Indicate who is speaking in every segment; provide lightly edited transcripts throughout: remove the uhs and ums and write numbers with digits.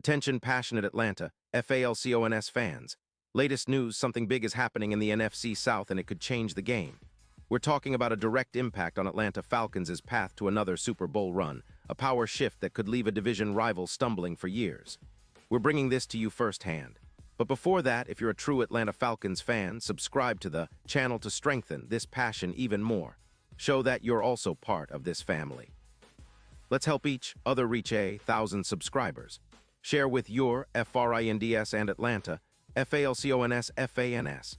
Speaker 1: Attention passionate Atlanta, Falcons fans. Latest news, something big is happening in the NFC South and it could change the game. We're talking about a direct impact on Atlanta Falcons' path to another Super Bowl run, a power shift that could leave a division rival stumbling for years. We're bringing this to you firsthand. But before that, if you're a true Atlanta Falcons fan, subscribe to the channel to strengthen this passion even more. Show that you're also part of this family. Let's help each other reach 1,000 subscribers. Share with your FRINDS and Atlanta, FALCONS, FANS.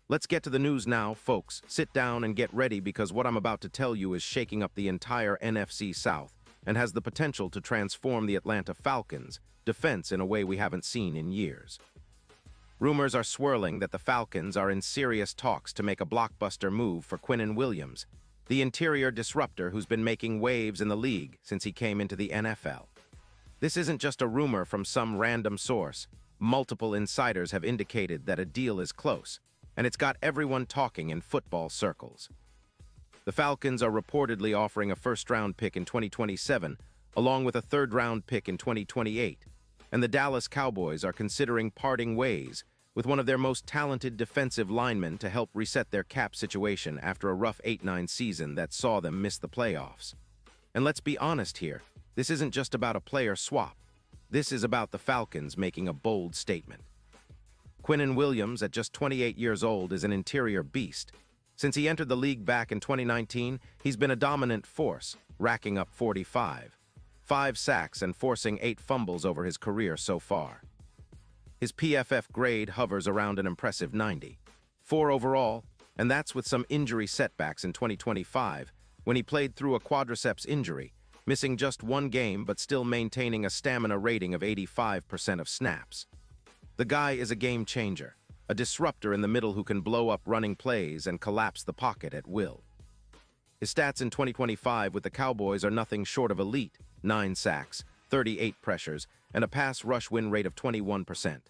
Speaker 1: Let's get to the news now, folks. Sit down and get ready because what I'm about to tell you is shaking up the entire NFC South and has the potential to transform the Atlanta Falcons' defense in a way we haven't seen in years. Rumors are swirling that the Falcons are in serious talks to make a blockbuster move for Quinnen Williams, the interior disruptor who's been making waves in the league since he came into the NFL. This isn't just a rumor from some random source. Multiple insiders have indicated that a deal is close, and it's got everyone talking in football circles. The Falcons are reportedly offering a first-round pick in 2027, along with a third-round pick in 2028, and the Dallas Cowboys are considering parting ways with one of their most talented defensive linemen to help reset their cap situation after a rough 8-9 season that saw them miss the playoffs. And let's be honest here, this isn't just about a player swap. This is about the Falcons making a bold statement. Quinnen Williams, at just 28 years old, is an interior beast. Since he entered the league back in 2019, he's been a dominant force, racking up 5 sacks and forcing 8 fumbles over his career so far. His PFF grade hovers around an impressive 94 overall, and that's with some injury setbacks in 2025, when he played through a quadriceps injury, missing just 1 game but still maintaining a stamina rating of 85% of snaps. The guy is a game changer, a disruptor in the middle who can blow up running plays and collapse the pocket at will. His stats in 2025 with the Cowboys are nothing short of elite: 9 sacks, 38 pressures, and a pass rush win rate of 21%.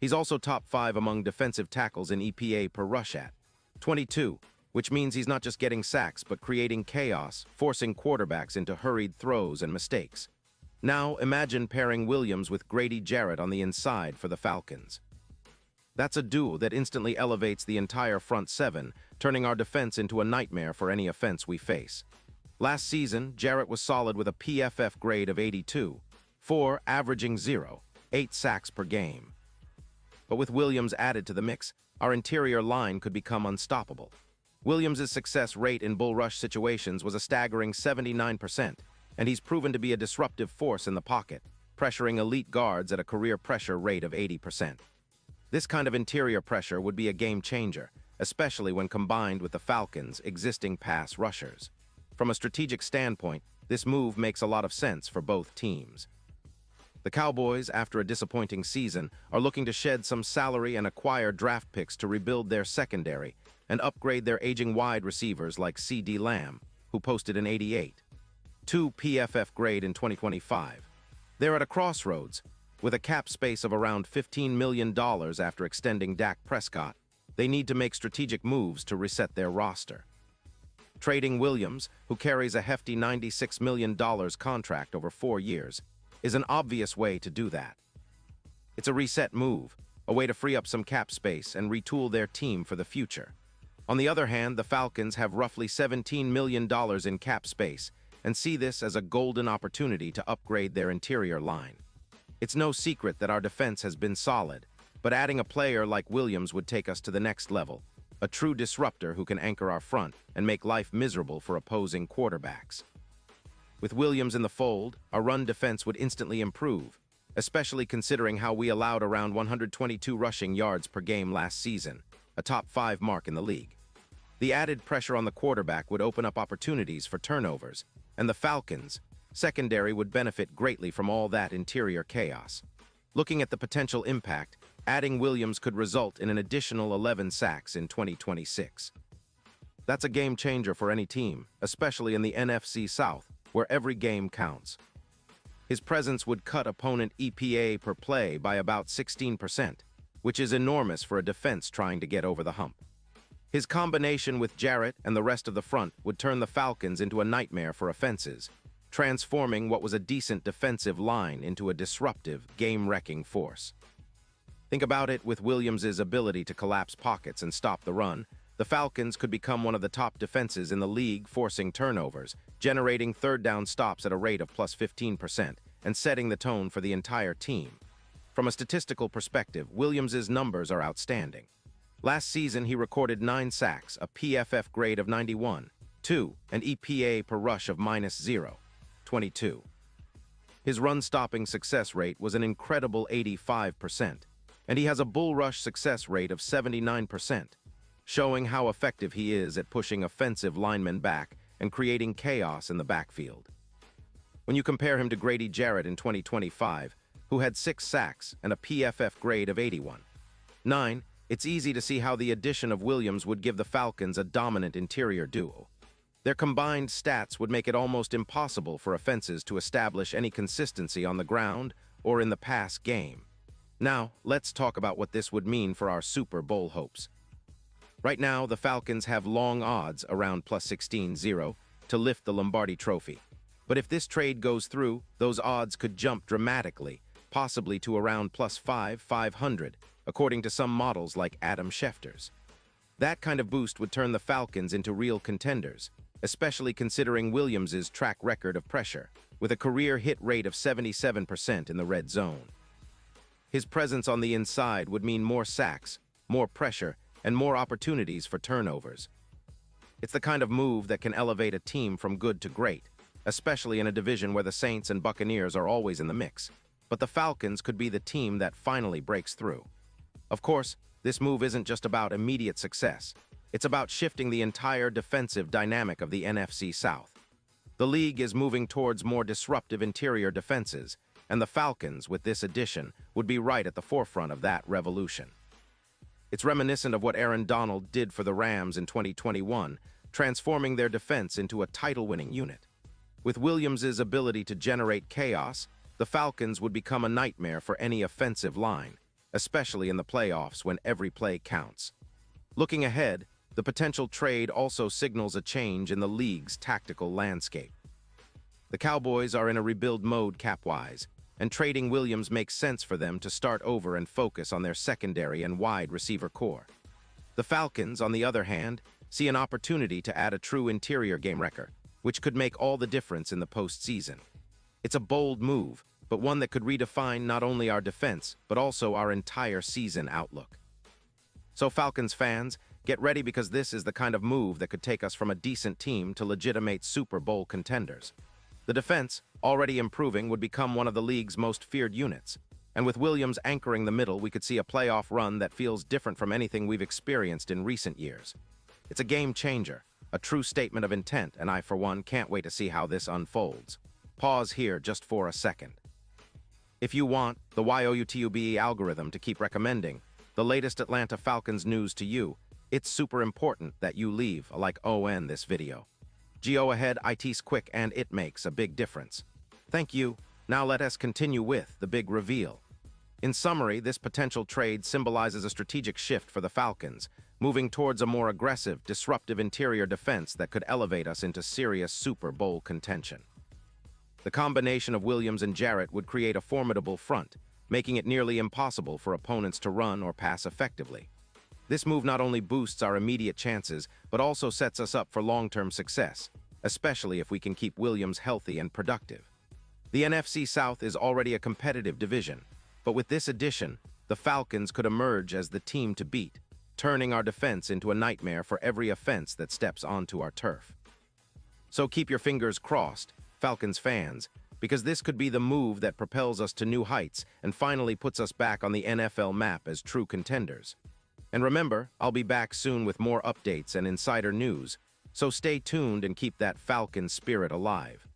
Speaker 1: He's also top 5 among defensive tackles in EPA per rush at 22, which means he's not just getting sacks but creating chaos, forcing quarterbacks into hurried throws and mistakes. Now imagine pairing Williams with Grady Jarrett on the inside for the Falcons. That's a duo that instantly elevates the entire front seven, turning our defense into a nightmare for any offense we face. Last season, Jarrett was solid with a PFF grade of 82, averaging 8 sacks per game. But with Williams added to the mix, our interior line could become unstoppable. Williams' success rate in bull rush situations was a staggering 79%, and he's proven to be a disruptive force in the pocket, pressuring elite guards at a career pressure rate of 80%. This kind of interior pressure would be a game changer, especially when combined with the Falcons' existing pass rushers. From a strategic standpoint, this move makes a lot of sense for both teams. The Cowboys, after a disappointing season, are looking to shed some salary and acquire draft picks to rebuild their secondary and upgrade their aging wide receivers like C.D. Lamb, who posted an 88.2 PFF grade in 2025. They're at a crossroads. With a cap space of around $15 million after extending Dak Prescott, they need to make strategic moves to reset their roster. Trading Williams, who carries a hefty $96 million contract over 4 years, is an obvious way to do that. It's a reset move, a way to free up some cap space and retool their team for the future. On the other hand, the Falcons have roughly $17 million in cap space and see this as a golden opportunity to upgrade their interior line. It's no secret that our defense has been solid, but adding a player like Williams would take us to the next level, a true disruptor who can anchor our front and make life miserable for opposing quarterbacks. With Williams in the fold, our run defense would instantly improve, especially considering how we allowed around 122 rushing yards per game last season, a top 5 mark in the league. The added pressure on the quarterback would open up opportunities for turnovers, and the Falcons' secondary would benefit greatly from all that interior chaos. Looking at the potential impact, adding Williams could result in an additional 11 sacks in 2026. That's a game changer for any team, especially in the NFC South, where every game counts. His presence would cut opponent EPA per play by about 16%, which is enormous for a defense trying to get over the hump. His combination with Jarrett and the rest of the front would turn the Falcons into a nightmare for offenses, transforming what was a decent defensive line into a disruptive, game-wrecking force. Think about it. With Williams' ability to collapse pockets and stop the run, the Falcons could become one of the top defenses in the league, forcing turnovers, generating third down stops at a rate of plus 15%, and setting the tone for the entire team. From a statistical perspective, Williams' numbers are outstanding. Last season, he recorded 9 sacks, a PFF grade of 91, 2, an EPA per rush of -0.22. His run-stopping success rate was an incredible 85%, and he has a bull rush success rate of 79%, showing how effective he is at pushing offensive linemen back and creating chaos in the backfield. When you compare him to Grady Jarrett in 2025, who had 6 sacks and a PFF grade of 81.9, it's easy to see how the addition of Williams would give the Falcons a dominant interior duo. Their combined stats would make it almost impossible for offenses to establish any consistency on the ground or in the pass game. Now, let's talk about what this would mean for our Super Bowl hopes. Right now, the Falcons have long odds, around plus 16-0, to lift the Lombardi Trophy. But if this trade goes through, those odds could jump dramatically, possibly to around plus 500, according to some models like Adam Schefter's. That kind of boost would turn the Falcons into real contenders, especially considering Williams' track record of pressure, with a career hit rate of 77% in the red zone. His presence on the inside would mean more sacks, more pressure, and more opportunities for turnovers. It's the kind of move that can elevate a team from good to great, especially in a division where the Saints and Buccaneers are always in the mix. But the Falcons could be the team that finally breaks through. Of course, this move isn't just about immediate success. It's about shifting the entire defensive dynamic of the NFC South. The league is moving towards more disruptive interior defenses, and the Falcons, with this addition, would be right at the forefront of that revolution. It's reminiscent of what Aaron Donald did for the Rams in 2021, transforming their defense into a title-winning unit. With Williams' ability to generate chaos, the Falcons would become a nightmare for any offensive line, especially in the playoffs when every play counts. Looking ahead, the potential trade also signals a change in the league's tactical landscape. The Cowboys are in a rebuild mode cap-wise, and trading Williams makes sense for them to start over and focus on their secondary and wide receiver core. The Falcons, on the other hand, see an opportunity to add a true interior game wrecker, which could make all the difference in the postseason. It's a bold move, but one that could redefine not only our defense, but also our entire season outlook. So Falcons fans, get ready, because this is the kind of move that could take us from a decent team to legitimate Super Bowl contenders. The defense, already improving, would become one of the league's most feared units. And with Williams anchoring the middle, we could see a playoff run that feels different from anything we've experienced in recent years. It's a game changer, a true statement of intent, and I, for one, can't wait to see how this unfolds. Pause here just for a second. If you want the YOUTUBE algorithm to keep recommending the latest Atlanta Falcons news to you, it's super important that you leave a like on this video. Go ahead, it's quick and it makes a big difference. Thank you. Now let us continue with the big reveal. In summary, this potential trade symbolizes a strategic shift for the Falcons, moving towards a more aggressive, disruptive interior defense that could elevate us into serious Super Bowl contention. The combination of Williams and Jarrett would create a formidable front, making it nearly impossible for opponents to run or pass effectively. This move not only boosts our immediate chances, but also sets us up for long-term success, especially if we can keep Williams healthy and productive. The NFC South is already a competitive division, but with this addition, the Falcons could emerge as the team to beat, turning our defense into a nightmare for every offense that steps onto our turf. So keep your fingers crossed, Falcons fans, because this could be the move that propels us to new heights and finally puts us back on the NFL map as true contenders. And remember, I'll be back soon with more updates and insider news, so stay tuned and keep that Falcon spirit alive.